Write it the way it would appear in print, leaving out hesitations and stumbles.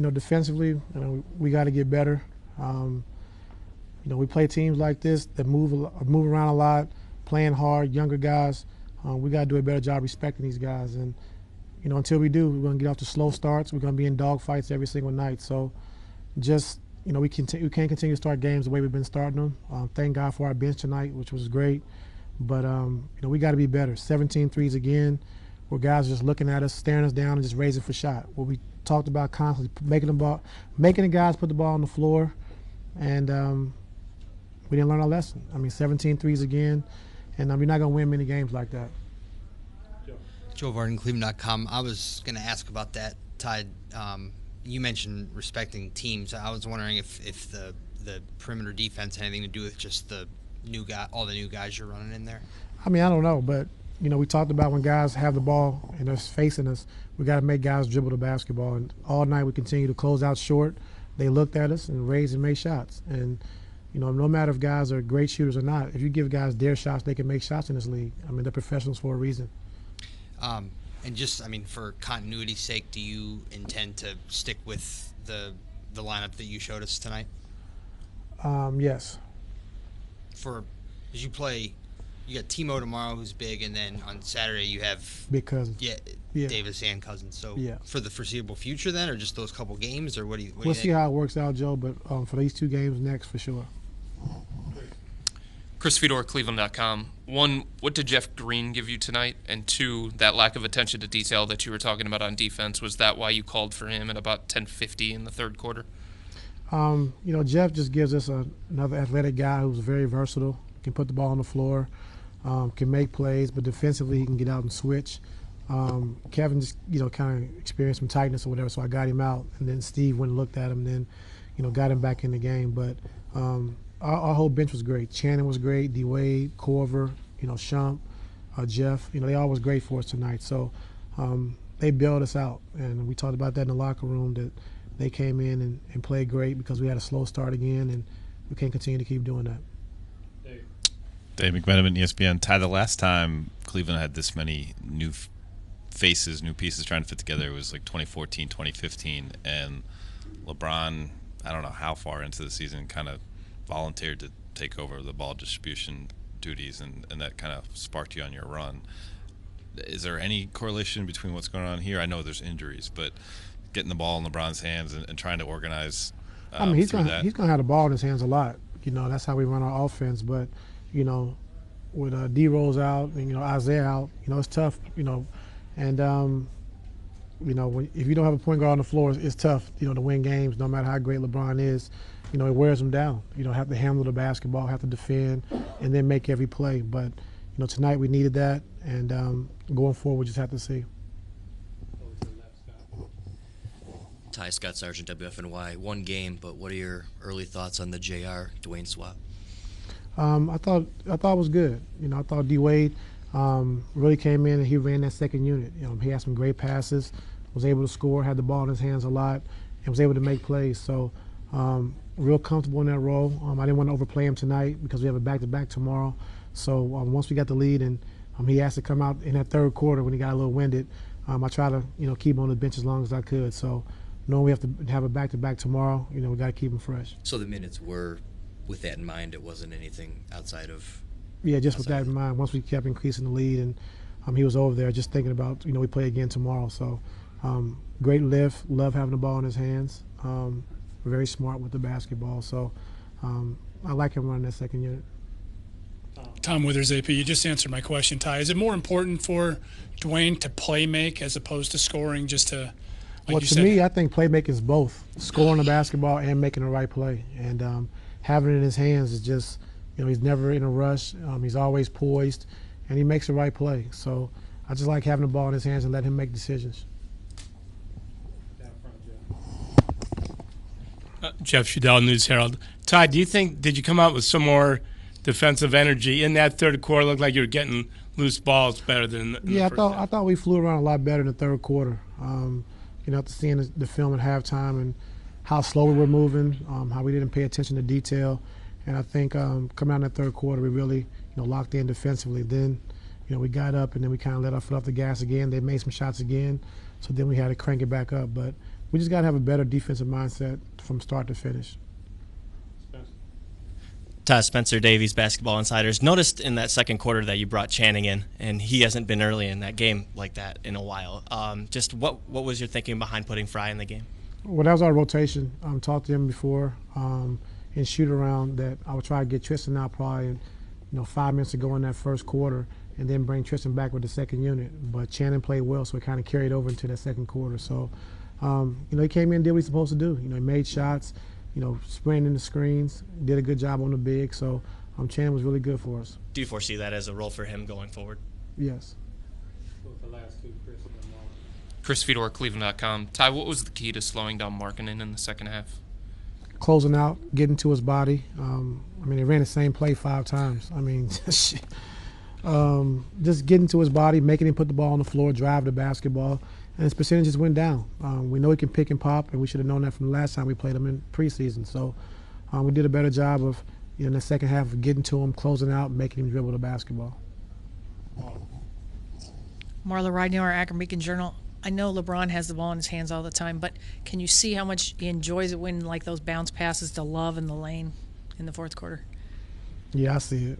defensively, we got to get better. We play teams like this that move around a lot, playing hard, younger guys. We got to do a better job respecting these guys. And, until we do, we're going to get off to slow starts. We're going to be in dogfights every single night. So just, we can't continue to start games the way we've been starting them. Thank God for our bench tonight, which was great. But, we got to be better. 17 threes again, where guys are just looking at us, staring us down, and just raising for shot. What we talked about constantly, making the guys put the ball on the floor, and we didn't learn our lesson. 17 threes again, and we're not going to win many games like that. Joe Varden, Cleveland.com. I was going to ask about that, Ty. You mentioned respecting teams. I was wondering if the perimeter defense had anything to do with just all the new guys you're running in there. I don't know, but we talked about when guys have the ball and they're facing us, we got to make guys dribble the basketball. And all night we continue to close out short. They looked at us and raised and made shots. And no matter if guys are great shooters or not, if you give guys their shots, they can make shots in this league. They're professionals for a reason. And just, for continuity's sake, do you intend to stick with the lineup that you showed us tonight? Yes. As you play, you got Timo tomorrow, who's big, and then on Saturday you have big Cousins. Yeah, Davis and Cousins. So for the foreseeable future, then, or just those couple games, or what do you? We'll see how it works out, Joe. But for these 2 games next, for sure. Chris Fedor, Cleveland.com. 1, what did Jeff Green give you tonight? And 2, that lack of attention to detail that you were talking about on defense, was that why you called for him at about 10:50 in the third quarter? Jeff just gives us another athletic guy who's very versatile, can put the ball on the floor, can make plays, but defensively he can get out and switch. Kevin just, kind of experienced some tightness or whatever, so I got him out. And then Steve went and looked at him and then, got him back in the game. But our whole bench was great. Channing was great, D-Wade, Corver, Shump, Jeff. They all was great for us tonight. So they bailed us out. And we talked about that in the locker room, that they came in and played great because we had a slow start again, and we can't continue to keep doing that. Dave McMenamin, ESPN. Ty, the last time Cleveland had this many new faces, new pieces trying to fit together, it was like 2014, 2015, and LeBron, I don't know how far into the season, kind of volunteered to take over the ball distribution duties, and that kind of sparked you on your run. Is there any correlation between what's going on here? I know there's injuries, but getting the ball in LeBron's hands and trying to organize he's going to have the ball in his hands a lot. That's how we run our offense. But, with D-Rose out and, Isaiah out, it's tough, And, if you don't have a point guard on the floor, it's tough, to win games no matter how great LeBron is. It wears them down. Have to handle the basketball, have to defend, and then make every play. But, tonight we needed that, and going forward we just have to see. Ty, Scott Sargent, WFNY. 1 game, but what are your early thoughts on the JR Dwayne swap? I thought it was good. I thought D-Wade really came in and he ran that second unit. He had some great passes, was able to score, had the ball in his hands a lot, and was able to make plays. So real comfortable in that role. I didn't want to overplay him tonight because we have a back-to-back tomorrow. So once we got the lead and he asked to come out in that third quarter when he got a little winded, I tried to keep him on the bench as long as I could. So knowing we have to have a back-to-back tomorrow, we got to keep him fresh. So the minutes were, with that in mind, it wasn't anything outside of? Yeah, just with that in mind. Once we kept increasing the lead and he was over there just thinking about, we play again tomorrow. So great lift, love having the ball in his hands, very smart with the basketball. So I like him running that second unit. Tom Withers, AP. You just answered my question, Ty. Is it more important for Dwayne to play make as opposed to scoring, just to, like to me, I think playmaking is both, scoring the basketball and making the right play. And having it in his hands is just, he's never in a rush. He's always poised, and he makes the right play. So I just like having the ball in his hands and let him make decisions. Jeff Shadell, News Herald. Ty, did you come out with some more defensive energy in that third quarter? Looked like you were getting loose balls better than in the first half. I thought we flew around a lot better in the third quarter. After seeing the film at halftime and how slow we were moving, how we didn't pay attention to detail. And I think coming out in the third quarter, we really, locked in defensively. Then, we got up and then we kind of let our foot off the gas again. They made some shots again, so then we had to crank it back up. But we just got to have a better defensive mindset from start to finish. Spencer Davies, Basketball Insiders. Noticed in that second quarter that you brought Channing in, and he hasn't been early in that game like that in a while. Just what was your thinking behind putting Fry in the game? Well, that was our rotation. Talked to him before in shoot around that I would try to get Tristan out probably 5 minutes to go in that first quarter, and then bring Tristan back with the second unit. But Channing played well, so it kind of carried over into that second quarter. So, he came in and did what he's supposed to do. He made shots. Spraying in the screens, did a good job on the big. So Channing was really good for us. Do you foresee that as a role for him going forward? Yes. Chris Fedor, Cleveland.com. Ty, what was the key to slowing down Markkanen in the second half? Closing out, getting to his body. They ran the same play 5 times. Just getting to his body, making him put the ball on the floor, drive the basketball. And his percentages went down. We know he can pick and pop, and we should have known that from the last time we played him in preseason. So we did a better job of, in the second half, of getting to him, closing out, making him dribble the basketball. Marla Ridenour, Akron Beacon Journal. I know LeBron has the ball in his hands all the time, but can you see how much he enjoys it when, like, those bounce passes to Love in the lane in the fourth quarter? Yeah, I see it.